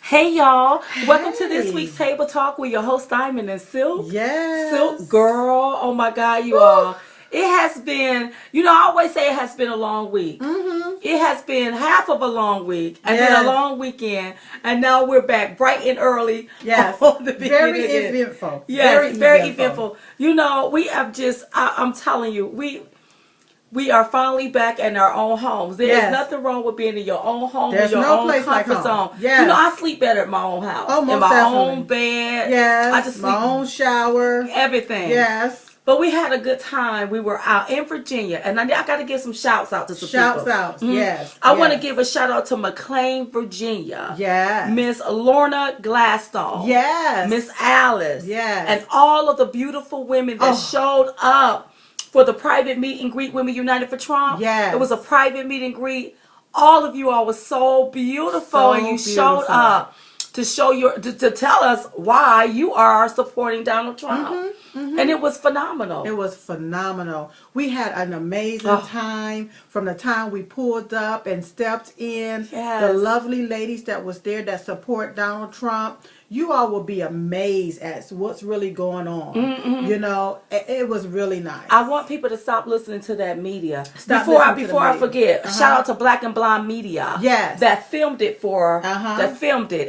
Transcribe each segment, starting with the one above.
Hey y'all, welcome to this Hey. week's Table Talk with your host Diamond and Silk. Yes. Silk girl, oh my God, you Woo. all. It has been, I always say it has been a long week. Mm-hmm. It has been half of a long week and Yes. then a long weekend, and now we're back bright and early. Yes. On the beginning Very again. eventful. Yes, very eventful. We have just, I'm telling you, we are finally back in our own homes. There is nothing wrong with being in your own home, There's in your no own place comfort like home. zone. Yes. I sleep better at my own house. Oh, most in my definitely. own bed. Yes. I just sleep my own shower. everything. Yes. But we had a good time. We were out in Virginia, and I got to give some shouts out to some Shouts people. out. Yes. I want to give a shout out to McLean, Virginia. Yes. Miss Lorna Gladstone. Yes. Miss Alice. Yes. And all of the beautiful women that showed up for the private meet and greet Women United for Trump. Yes. It was a private meet and greet. All of you all was so beautiful, and you showed up to show to tell us why you are supporting Donald Trump. Mm-hmm. And it was phenomenal. It was phenomenal. We had an amazing time from the time we pulled up and stepped in. Yes. The lovely ladies that was there that support Donald Trump. You all will be amazed at what's really going on. Mm-hmm. You know, it was really nice. I want people to stop listening to that media. Before I forget, shout out to Black and Blonde Media. Yes. That filmed it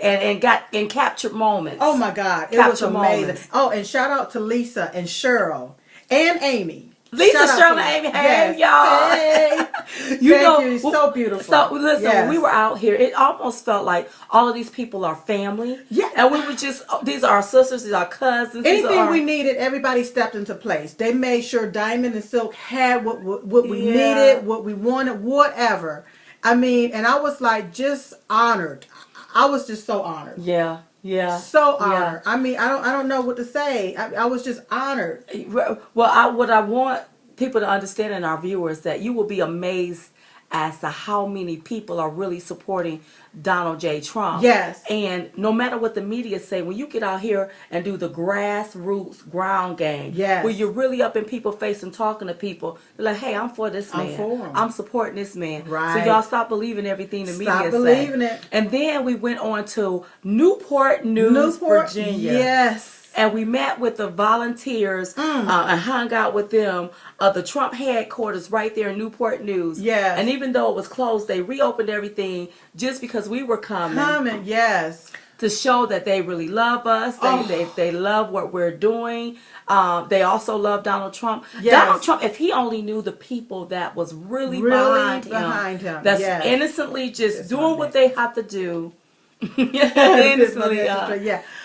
and captured moments. Oh my God. It was amazing. Moments. Oh, and shout out to Lisa and Cheryl and Amy. Lisa, Cheryl, and Amy. Hey, y'all. Hey. Thank you. So beautiful. So, listen, when we were out here, it almost felt like all of these people are family. Yeah. And we were these are our sisters, these are our cousins. Anything we needed, everybody stepped into place. They made sure Diamond and Silk had what we needed, what we wanted, whatever. I mean, and I was like just honored. I was just so honored. Yeah. Yeah. So honored. Yeah. I mean, I don't know what to say. I was just honored. Well, what I want people to understand, and our viewers, that you will be amazed as to how many people are really supporting Donald J. Trump. Yes. And no matter what the media say, when you get out here and do the grassroots ground game, where you're really up in people's face and talking to people, they're like, hey, I'm for this man. I'm for him. I'm supporting this man. Right. So y'all stop believing everything the media say. Stop believing it. And then we went on to Newport News, Virginia. Yes. And we met with the volunteers and hung out with them of the Trump headquarters right there in Newport News. Yes. And even though it was closed, they reopened everything just because we were coming. Yes. To show that they really love us. They love what we're doing. They also love Donald Trump. Yes. Donald Trump, if he only knew the people that was really behind him. That's innocently just doing what they have to do. Innocently,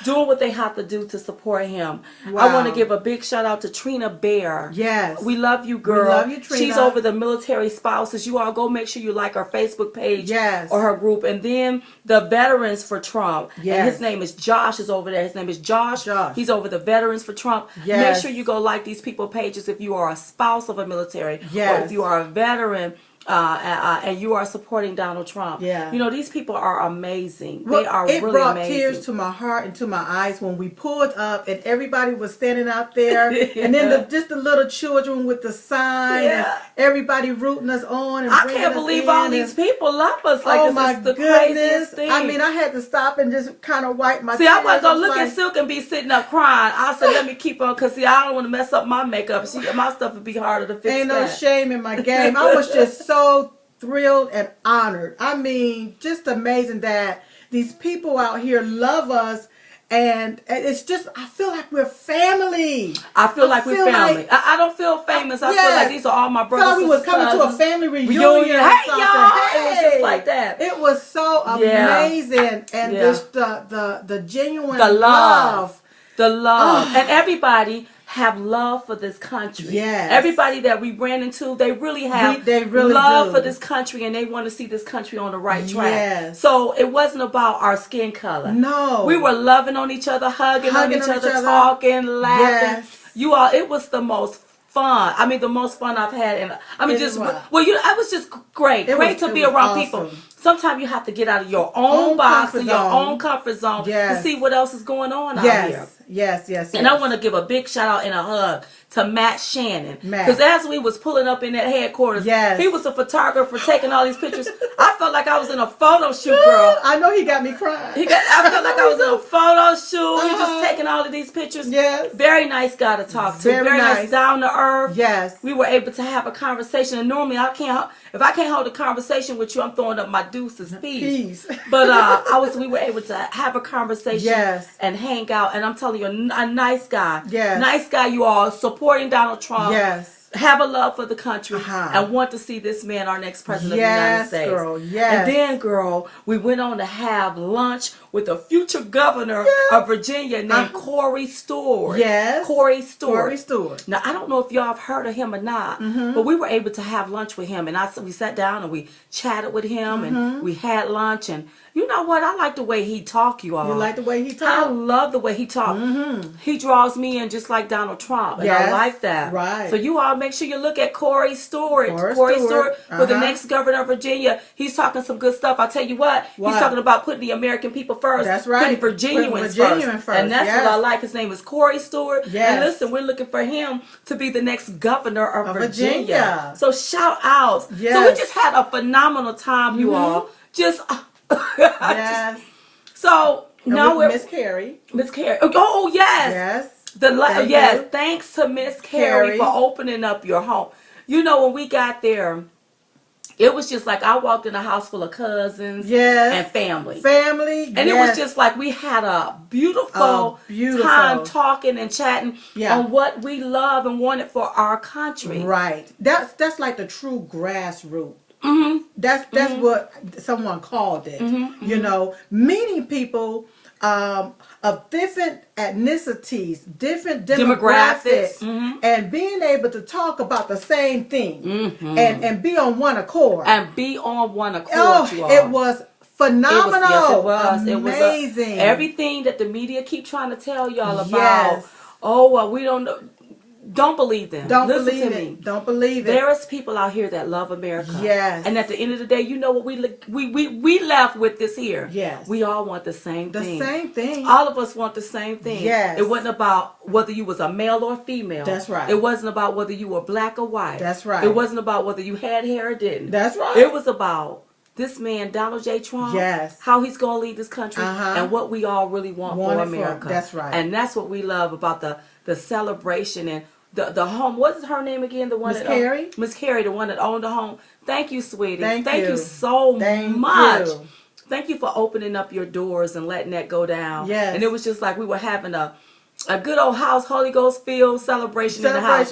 doing what they have to do to support him. Wow. I want to give a big shout out to Trina Bear. Yes, we love you, girl. We love you, Trina. She's over the military spouses. You all go make sure you like our Facebook page, or her group, and then the Veterans for Trump. Yes, and his name is Josh. Is over there. His name is Josh. He's over the Veterans for Trump. Yes. Make sure you go like these people pages if you are a spouse of a military, yes, or if you are a veteran. And you are supporting Donald Trump. Yeah. You know, these people are amazing. Well, they are really amazing. It brought tears to my heart and to my eyes when we pulled up and everybody was standing out there. And then just the little children with the sign and everybody rooting us on. And I can't believe all these people love us. Like, oh my the goodness. Craziest thing. I mean, I had to stop and just kind of wipe my tears. I was going to look like, at Silk and be sitting up crying. I said, let me keep on, because I don't want to mess up my makeup. My stuff would be harder to fix. Ain't no shame in my game. I was just so thrilled and honored. I mean, just amazing that these people out here love us, and it's just, I feel like we're family. I feel like we're family. I don't feel famous. I feel like these are all my brothers. I feel like we was coming to a family reunion. Hey, y'all! It was just like that. It was so amazing, and just the genuine love. The love. And everybody have love for this country. Yes. Everybody that we ran into, they really have love for this country, and they want to see this country on the right track. Yes. So it wasn't about our skin color. No. We were loving on each other, hugging on each other, talking, laughing. Yes. You all, it was the most fun. I mean, the most fun I've had. And I mean, it was just great. Great to be around people. sometimes you have to get out of your own box and your own comfort zone to see what else is going on out here. Yes. And I want to give a big shout out and a hug to Matt Shannon. Because as we was pulling up in that headquarters, he was a photographer taking all these pictures. I felt like I was in a photo shoot, girl. I know he got me crying. I felt like I was in a photo shoot. He just taking all of these pictures. Yes. Very nice guy to talk to. Very nice, down to earth. Yes. We were able to have a conversation. And normally if I can't hold a conversation with you, I'm throwing up my deuces. Peace. But we were able to have a conversation and hang out. And I'm telling you, a nice guy. Nice guy, you all. Supporting Donald Trump. Have a love for the country and want to see this man our next president of the United States. Girl, And then, girl, we went on to have lunch with a future governor of Virginia named Corey Stewart. Corey Stewart. Now, I don't know if y'all have heard of him or not, but we were able to have lunch with him. And we sat down and we chatted with him and we had lunch. And you know what? I like the way he talk, you all. You like the way he talk? I love the way he talk. He draws me in just like Donald Trump. And I like that. Right. So you all make sure you look at Corey Stewart. Corey Stewart for the next governor of Virginia. He's talking some good stuff. I'll tell you what. He's talking about putting the American people first. That's right. Putting Virginians first. And that's what I like. His name is Corey Stewart. And listen, we're looking for him to be the next governor of Virginia. So shout out. So we just had a phenomenal time, you all. Just... So now we're Miss Carrie. Oh yes. Thanks to Miss Carrie for opening up your home. You know, when we got there, it was just like I walked in a house full of cousins and family. And it was just like we had a beautiful time talking and chatting on what we love and wanted for our country. Right. That's like the true grassroots. That's what someone called it. You know, meeting people of different ethnicities, different demographics, and being able to talk about the same thing and be on one accord. Oh, it was phenomenal. It was amazing. Everything that the media keep trying to tell y'all about. Oh, well, we don't know. Don't believe them. Listen to me. Don't believe it. There is people out here that love America. And at the end of the day, you know what we left with this here. We all want the same thing. The same thing. All of us want the same thing. It wasn't about whether you was a male or female. That's right. It wasn't about whether you were black or white. That's right. It wasn't about whether you had hair or didn't. That's right. It was about this man, Donald J. Trump, how he's going to lead this country and what we all really want for America. That's right. And that's what we love about the celebration and the home. What's her name again? The one Miss Carrie, the one that owned the home. Thank you, sweetie. Thank you so much. Thank you for opening up your doors and letting that go down. And it was just like we were having a good old Holy Ghost filled celebration in the house.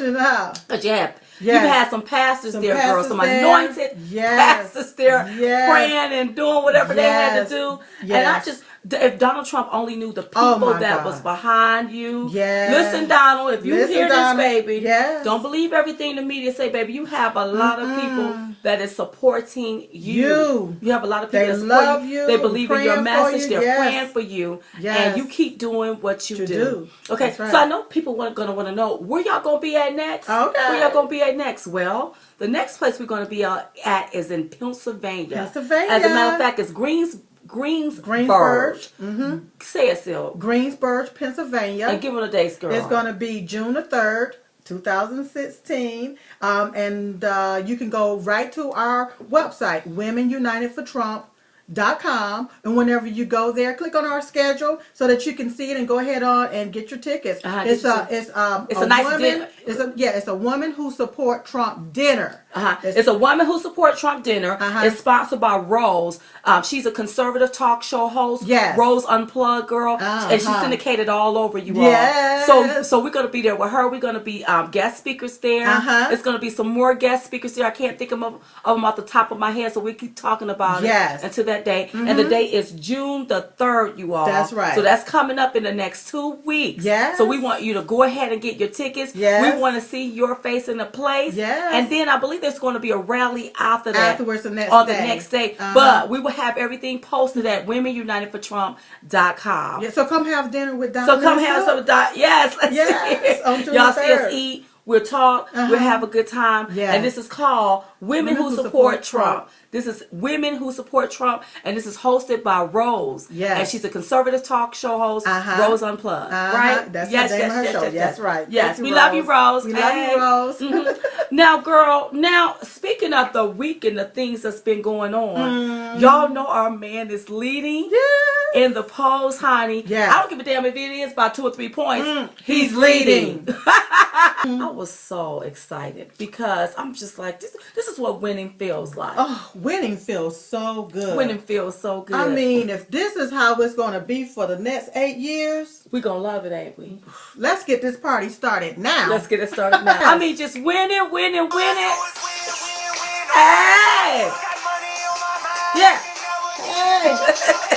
But you've had some pastors there, girl. Some anointed pastors there praying and doing whatever they had to do. And if Donald Trump only knew the people that was behind you. Listen, Donald, if you hear this, baby, don't believe everything the media say, baby. You have a lot of people that is supporting you. You have a lot of people that love you. They believe in your message. They're praying for you. And you keep doing what you do. Okay, so I know people are going to want to know, where y'all going to be at next? Where y'all going to be at next? Well, the next place we're going to be at is in Pennsylvania. As a matter of fact, it's Greensburg. Say it, Sil. Greensburg, Pennsylvania. And give it a date, girl. It's going to be June the 3rd, 2016. And you can go right to our website, WomenUnitedForTrump.com, and whenever you go there, click on our schedule so that you can see it and go ahead on and get your tickets. It's a nice dinner. It's a woman who support Trump dinner. It's a woman who support Trump dinner. It's sponsored by Rose. She's a conservative talk show host. Rose Unplugged, girl, and she's syndicated all over you all. So we're gonna be there with her. We're gonna be guest speakers there. It's gonna be some more guest speakers there. I can't think of them off the top of my head, so we keep talking about it until that day. And the date is June the 3rd, you all. That's right. So that's coming up in the next 2 weeks. So we want you to go ahead and get your tickets. We want to see your face in the place. And then I believe there's going to be a rally after that. Afterwards, the next day. But we will have everything posted at WomenUnitedForTrump.com. So come have dinner with Donald. So come have some. Yes. Let's see. On June y'all 3rd. see us eat. We'll talk. We'll have a good time. Yes. And this is called Women Who Support Trump. This is Women Who Support Trump, and this is hosted by Rose. Yes. And she's a conservative talk show host, Rose Unplugged. Right? That's the name of her show. Yes, right. Yes, we love you, Rose. We love you, Rose. Mm-hmm. Now, girl, speaking of the week and the things that's been going on, y'all know our man is leading in the polls, honey. Yes. I don't give a damn if it is by 2 or 3 points. He's leading. I was so excited because I'm just like, this is what winning feels like. Oh, winning feels so good. Winning feels so good. I mean, if this is how it's going to be for the next 8 years, we're going to love it, ain't we? Let's get this party started now. Let's get it started now. I mean, just winning. Hey! Yeah. Hey!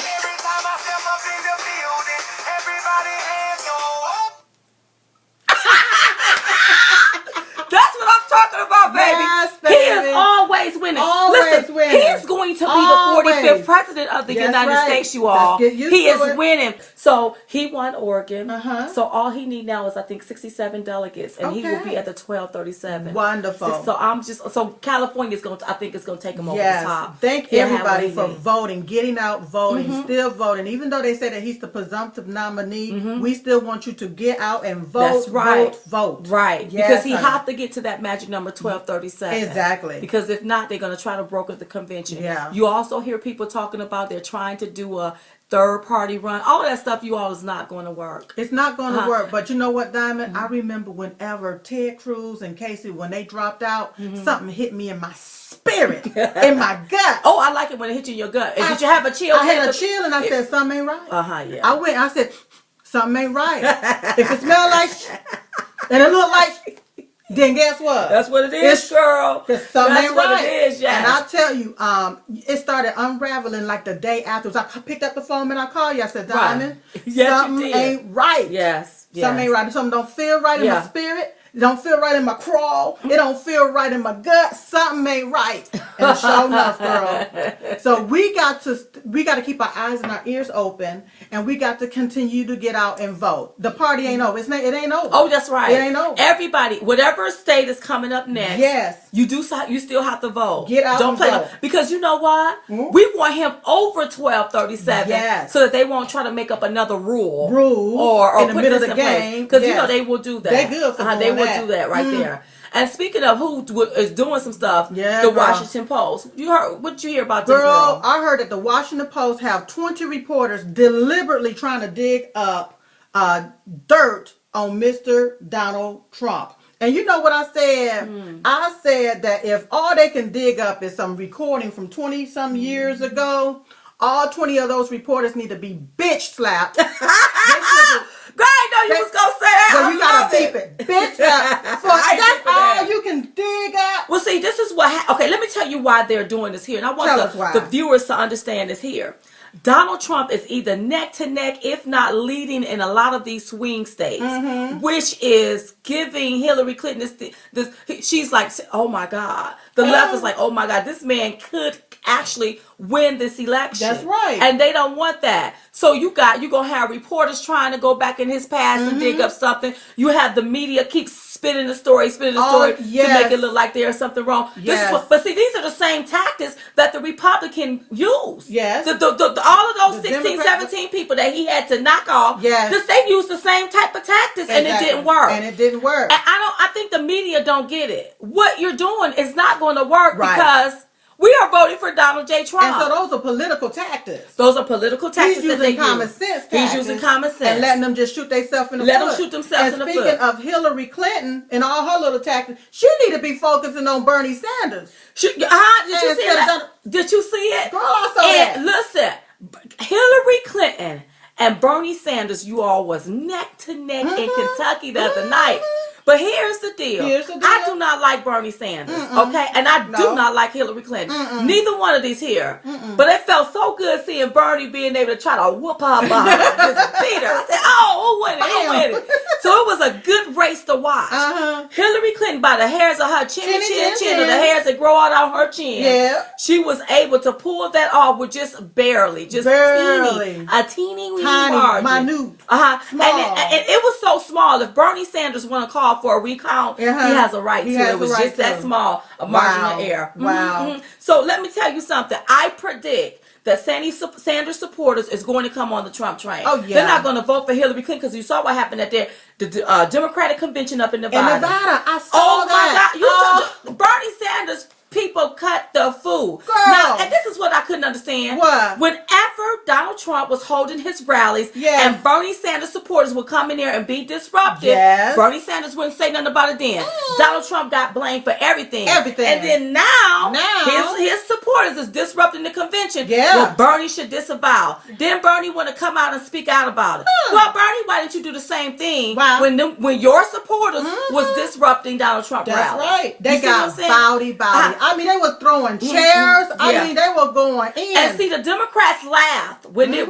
Talking about, baby. Yes, baby. He is always winning. Listen, winning. He is going to be the 45th president of the United States, you all. He is winning. So he won Oregon. So all he needs now is, I think, 67 delegates, and he will be at the 1237. Wonderful. So California is going to, I think, it's going to take him over the top. Thank everybody for voting, getting out, voting, still voting. Even though they say that he's the presumptive nominee, we still want you to get out and vote. That's right. Vote. Right. Yes, because he have to get to that magic number 1237. Exactly. Because if not, they're going to try to broker the convention. Yeah. You also hear people talking about they're trying to do a third party run. All that stuff, you all, is not going to work. It's not going to work. But you know what, Diamond? I remember whenever Ted Cruz and Casey, when they dropped out, something hit me in my spirit, in my gut. Oh, I like it when it hit you in your gut. And did you have a chill? I had a chill, and I said, something ain't right. Yeah. I said, something ain't right. If it smells like and it look like then guess what? That's what it is, girl. That's what it is, yeah. And I'll tell you, it started unraveling like the day afterwards. I picked up the phone and I called you. I said, Diamond, something ain't right. Yes. Something ain't right. Something don't feel right in my spirit. It don't feel right in my crawl. It don't feel right in my gut. Something ain't right. And sure enough, girl. So we got to keep our eyes and our ears open, and we got to continue to get out and vote. The party ain't over. It ain't over. Oh, that's right. It ain't over. Everybody, whatever state is coming up next, yes, you still have to vote. Get out. Don't play vote. Because you know what? We want him over 1237. Yes. So that they won't try to make up another rule or in the middle of the game. Because you know they will do that. They good for they will do that right there. And speaking of who is doing some stuff, the Washington Post. You heard? What did you hear about them, girl? I heard that the Washington Post have 20 reporters deliberately trying to dig up dirt on Mr. Donald Trump. And you know what I said? I said that if all they can dig up is some recording from 20-some years ago, all 20 of those reporters need to be bitch slapped. Girl, I know you was gonna say that. Well, you gotta beep it. Bitch, that's all you can dig up. Well, see, this is what okay, let me tell you why they're doing this here. And I want the viewers to understand this here. Donald Trump is either neck to neck, if not leading in a lot of these swing states, which is giving Hillary Clinton this. She's like, oh my God. The left is like, oh my God, this man could actually win this election. That's right. And they don't want that. So you're gonna have reporters trying to go back in his past and dig up something. You have the media keep spinning the story to make it look like there's something wrong. Yes. But see, these are the same tactics that the Republican use. Yes. All of those 17 people that he had to knock off. Yes. They used the same type of tactics and it didn't work. And it didn't work. And I think the media don't get it. What you're doing is not going to work because we are voting for Donald J. Trump. And so those are political tactics. Those are political tactics. He's using common sense tactics. He's using common sense. And letting them just shoot themselves in the foot. Let them shoot themselves in the foot. And speaking of Hillary Clinton and all her little tactics, she need to be focusing on Bernie Sanders. Did you see it? Did you see it? Girl, I saw that. Listen, Hillary Clinton and Bernie Sanders, you all was neck to neck in Kentucky the other night. But here's the deal. I do not like Bernie Sanders, okay? And I do not like Hillary Clinton. Neither one of these here. But it felt so good seeing Bernie being able to try to whoop her behind. Just beat her. I said, oh, who win it? So it was a good race to watch. Hillary Clinton, by the hairs of her chin, or the hairs that grow out on her chin, she was able to pull that off with just barely, a teeny margin. Minute, small. And it was so small. If Bernie Sanders want to call for a recount, he has a right to. It was just that small a margin of error. Wow. So let me tell you something. I predict that Sanders supporters is going to come on the Trump train. Oh, yeah. They're not going to vote for Hillary Clinton because you saw what happened at the Democratic convention up in Nevada. I saw that. Oh, my God. Bernie Sanders people cut the food. Girl. Now, and this is what I couldn't understand. What? Whenever Donald Trump was holding his rallies and Bernie Sanders supporters would come in there and be disruptive, Bernie Sanders wouldn't say nothing about it then. Donald Trump got blamed for everything. And then now his supporters is disrupting the convention. Well, Bernie should disavow. Then Bernie want to come out and speak out about it. Well, Bernie, why didn't you do the same thing when your supporters was disrupting Donald Trump rallies? That's right. They got bowdy. I mean, they were throwing chairs. I mean, they were going in. And see, the Democrats laughed when they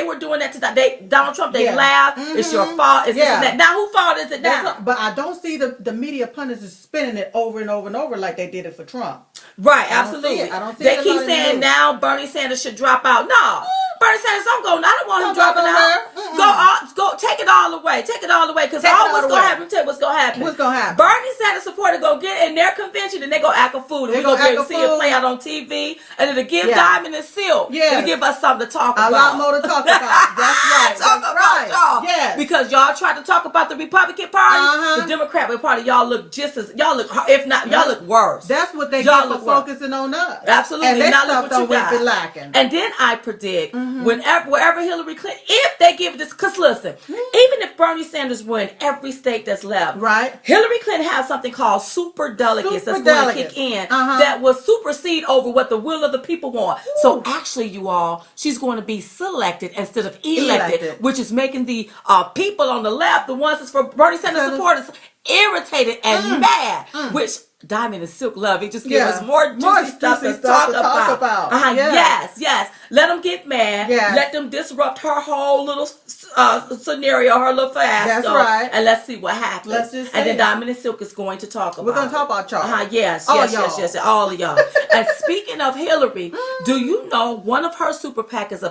were doing that to Donald Trump. They laughed. It's your fault. It's this and that. Now, whose fault is it now? But I don't see the media pundits is spinning it over and over and over like they did it for Trump. Right, absolutely. I don't see they keep saying now Bernie Sanders should drop out. No. Bernie Sanders, I don't want him dropping out. Go, take it all away. Take it all away. Because what's going to happen, tell you what's going to happen. What's going to happen? Bernie Sanders supporters go get in their convention and they go act a fool. And we're going to be able to see it play out on TV. And it'll give Diamond and Silk. It'll give us something to talk about. A lot more to talk about. That's right. Talk about y'all. Yes. Because y'all tried to talk about the Republican Party. The Democratic Party, y'all look if not, y'all look worse. That's what they get for focusing on us. Absolutely. And that stuff don't be lacking. And then I predict wherever Hillary Clinton, if they give this, because listen, even if Bernie Sanders win every state that's left, Hillary Clinton has something called super delegates that's going to kick in that will supersede over what the will of the people want. So actually, you all, she's going to be selected instead of elected, which is making the people on the left, the ones that's for Bernie Sanders supporters, irritated and mad, which Diamond and Silk love. It just gives us more juicy stuff to talk about. Yes. Let them get mad. Let them disrupt her whole little scenario, her little fiasco. That's right. And let's see what happens. Let's just and then Diamond and Silk is going to talk about We're going to talk about y'all. Yes, all of y'all. And speaking of Hillary, do you know one of her super PACs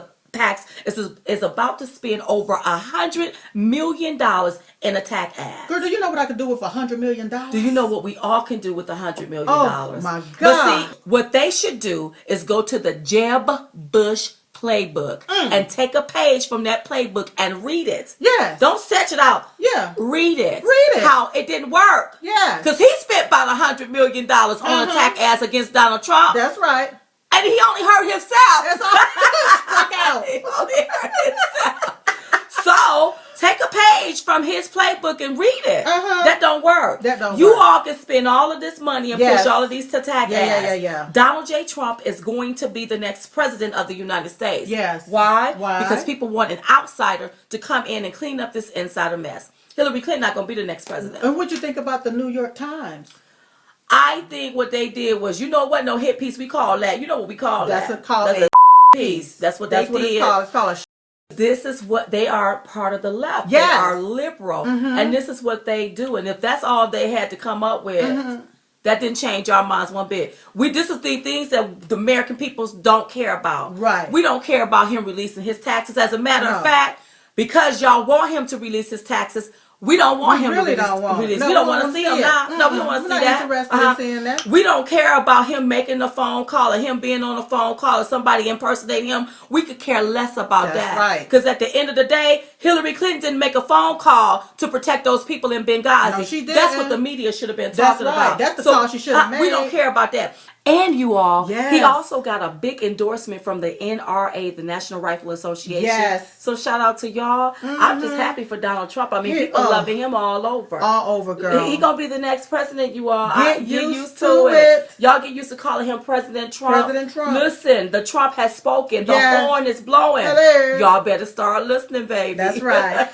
is about to spend over $100 million in attack ads. Girl, do you know what I could do with $100 million? Do you know what we all can do with $100 million? Oh my God. But see, what they should do is go to the Jeb Bush playbook and take a page from that playbook and read it. Yes. Don't sketch it out. Yeah. Read it. Read it. How it didn't work. Yeah. Because he spent about $100 million on attack ads against Donald Trump. That's right. And he only hurt himself. That's all. Stuck out. He only hurt himself. So take a page from his playbook and read it. That don't work. You all can spend all of this money and push all of these attack ads. Yeah. Donald J. Trump is going to be the next president of the United States. Yes. Why? Because people want an outsider to come in and clean up this insider mess. Hillary Clinton not going to be the next president. And what you think about the New York Times? I think what they did was, you know what? No hit piece we call that. You know what we call that? That's a piece. That's what they did. It's called This is what they are, part of the left. Yes. They are liberal. And this is what they do. And if that's all they had to come up with, that didn't change our minds one bit. This is the things that the American people don't care about. Right. We don't care about him releasing his taxes. As a matter of fact, because y'all want him to release his taxes, we don't want him to release. We don't want to see him now. No, we don't want to see that. We're not interested in seeing that. We don't care about him making a phone call or him being on a phone call or somebody impersonating him. We could care less about that. That's right. Because at the end of the day, Hillary Clinton didn't make a phone call to protect those people in Benghazi. No, she didn't. That's what the media should have been talking about. That's the call she should have made. We don't care about that. And you all, he also got a big endorsement from the NRA, the National Rifle Association. Yes. So shout out to y'all. I'm just happy for Donald Trump. I mean, people loving him all over. All over, girl. He gonna be the next president, you all. Get used to it. Y'all get used to calling him President Trump. President Trump. Listen, the Trump has spoken. The horn is blowing. Hello. Y'all better start listening, baby. That's right.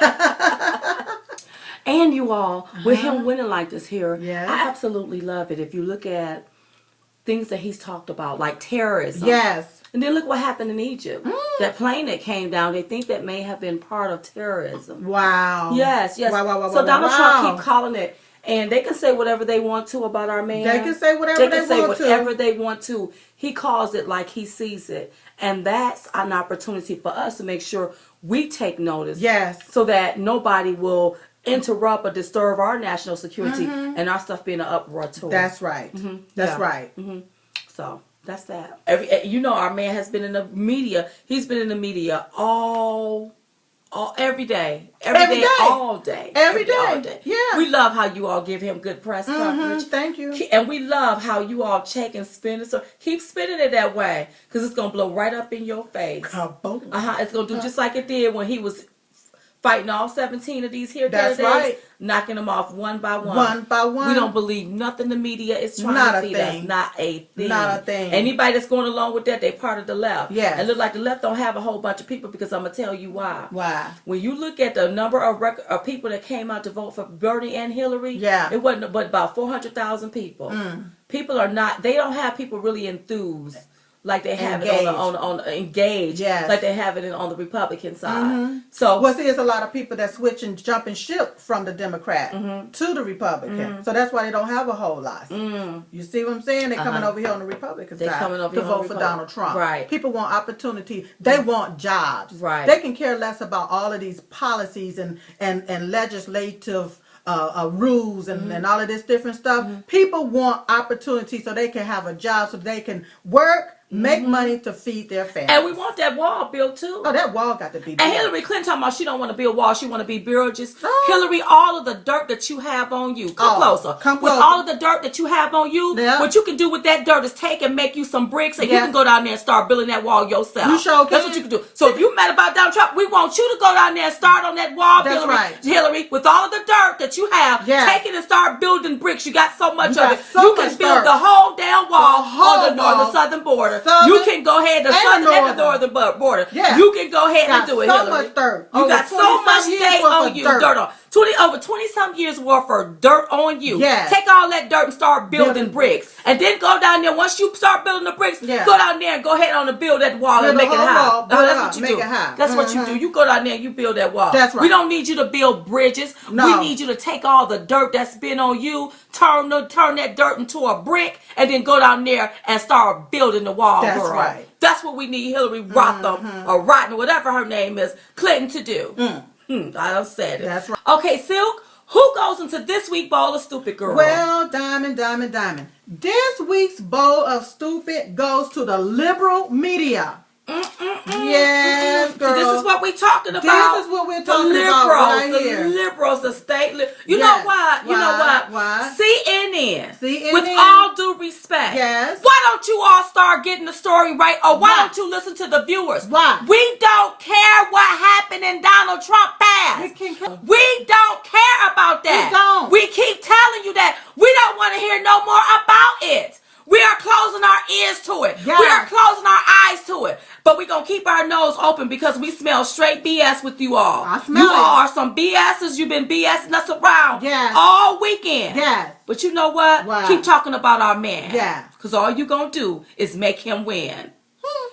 And you all, with him winning like this here, I absolutely love it. If you look at things that he's talked about, like terrorism. Yes. And then look what happened in Egypt. That plane that came down, they think that may have been part of terrorism. Wow. Yes. Wow. So Donald Trump keep calling it. And they can say whatever they want to about our man. They can say whatever they want to. He calls it like he sees it. And that's an opportunity for us to make sure we take notice. Yes. So that nobody will interrupt or disturb our national security and our stuff being an uproar too. That's right. That's right. So that's that. Our man has been in the media. He's been in the media every day, all day. Every day. Yeah. We love how you all give him good press coverage. Thank you. And we love how you all check and spin it. So keep spinning it that way, because it's going to blow right up in your face. It's going to do just like it did when he was fighting all 17 of these candidates, right. knocking them off one by one. One by one. We don't believe nothing the media is trying to feed us. Not a thing. Not a thing. Anybody that's going along with that, they part of the left. Yes. And look like the left don't have a whole bunch of people, because I'm going to tell you why. Why? When you look at the number of people that came out to vote for Bernie and Hillary, it wasn't but about 400,000 people. People are not, they don't have people really enthused like they have it on engaged, like they have it on the Republican side. So, it's a lot of people that switch and jump and ship from the Democrat to the Republican. So that's why they don't have a whole lot. You see what I'm saying? They're coming over here on the Republican side to vote for Donald Trump. Right. People want opportunity. They want jobs. Right. They can care less about all of these policies and legislative rules and all of this different stuff. People want opportunity so they can have a job, so they can work, make money to feed their family. And we want that wall built too. Oh, that wall got to be built. And Hillary Clinton talking about she don't want to build walls, she want to be bridges. Hillary, all of the dirt that you have on you, come closer. With all of the dirt that you have on you, what you can do with that dirt is take and make you some bricks, and you can go down there and start building that wall yourself. You sure can. That's what you can do. So if you mad about Donald Trump, we want you to go down there and start on that wall, Hillary, with all of the dirt that you have, take it and start building bricks. You got so much of it. You can build the whole damn wall on the northern-southern border. You can go ahead, the southern and the northern border. You can go ahead and do it, Hillary. Much dirt. You got so much dirt on you. Dirt on. Over 20-some years worth of dirt on you. Take all that dirt and start building bricks. And then go down there. Once you start building the bricks, go down there and go ahead on and build that wall and make it high. That's what you do. That's what you do. You go down there and you build that wall. That's right. We don't need you to build bridges. We need you to take all the dirt that's been on you, turn that dirt into a brick, and then go down there and start building the wall. That's right. That's what we need Hillary Rotham or Rotten, whatever her name is, Clinton to do. I done said it. That's right. Okay, Silk, who goes into this week's Bowl of Stupid, girl? Well, Diamond. This week's Bowl of Stupid goes to the liberal media. Yes, girl. This is what we're talking about. This is what we're talking about right here. The liberals, the state. You know why? You know what? Why? CNN. With all due respect. Yes. Why don't you all start getting the story right? Or why don't you listen to the viewers? Why? We don't care what happened in Donald Trump past. We don't care about that. We don't. We keep telling you that. We don't want to hear no more about it. We are closing our ears to it. Yes. We are closing our eyes to it. But we're going to keep our nose open because we smell straight BS with you all. I smell you all are some BSs. You've been BSing us around all weekend. Yes. But you know what? Wow. Keep talking about our man. Yeah. Because all you're going to do is make him win.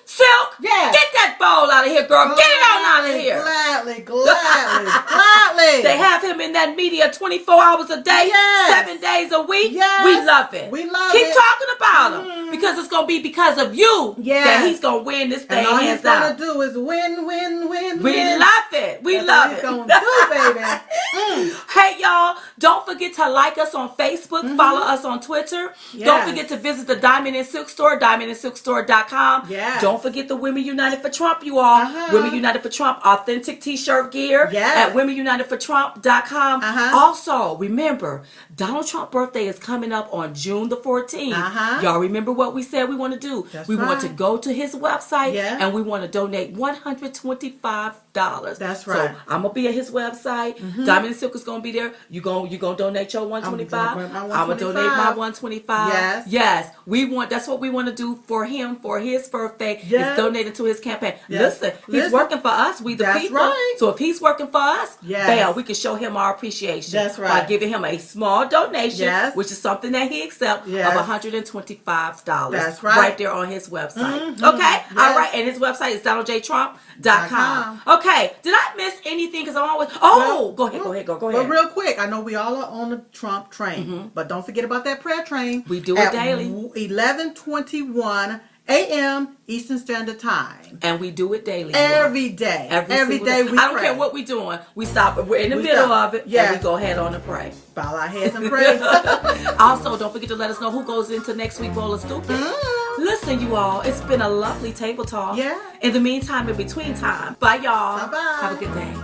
Silk, yes. Get that bowl out of here, girl. Get it on out of here. Gladly. They have him in that media 24 hours a day, 7 days a week. Yes. We love it. Keep talking about him because it's going to be because of you that he's going to win this thing. And all he's going to do is win. We love it. We love it. That's all he's going to do, baby. Hey, y'all, don't forget to like us on Facebook, follow us on Twitter. Yes. Don't forget to visit the Diamond and Silk store, diamondandsilkstore.com. Yes. Don't forget the Women United for Trump, you all. Women United for Trump authentic t-shirt gear at womenunitedfortrump.com. Also, remember, Donald Trump's birthday is coming up on June the 14th. Y'all remember what we said we want to do? We want to go to his website and we want to donate $125. That's right. So I'm gonna be at his website. Diamond and Silk is gonna be there. You you gonna donate your $125? I'm gonna donate my $125. Yes. That's what we want to do for him for his birthday. Yes. Is donated to his campaign. Yes. Listen, he's working for us. We the people. Right. So if he's working for us, bam, we can show him our appreciation. That's right. By giving him a small donation, which is something that he accepts of $125. That's right. Right there on his website. Okay. Yes. All right. And his website is DonaldJTrump.com. Okay. Did I miss anything? Because I'm always. Go ahead. But real quick, I know we all are on the Trump train, but don't forget about that prayer train. We do it daily. 11:21 a.m. Eastern Standard Time. And we do it daily. Every day. Every day we pray. I don't care what we're doing. We stop. We're in the middle of it. And we go ahead on and pray. Bow our heads and pray. Also, don't forget to let us know who goes into next week Bowl of Stupid. Listen, you all. It's been a lovely table talk. Yeah. In the meantime, in between time. Bye, y'all. Bye-bye. Have a good day.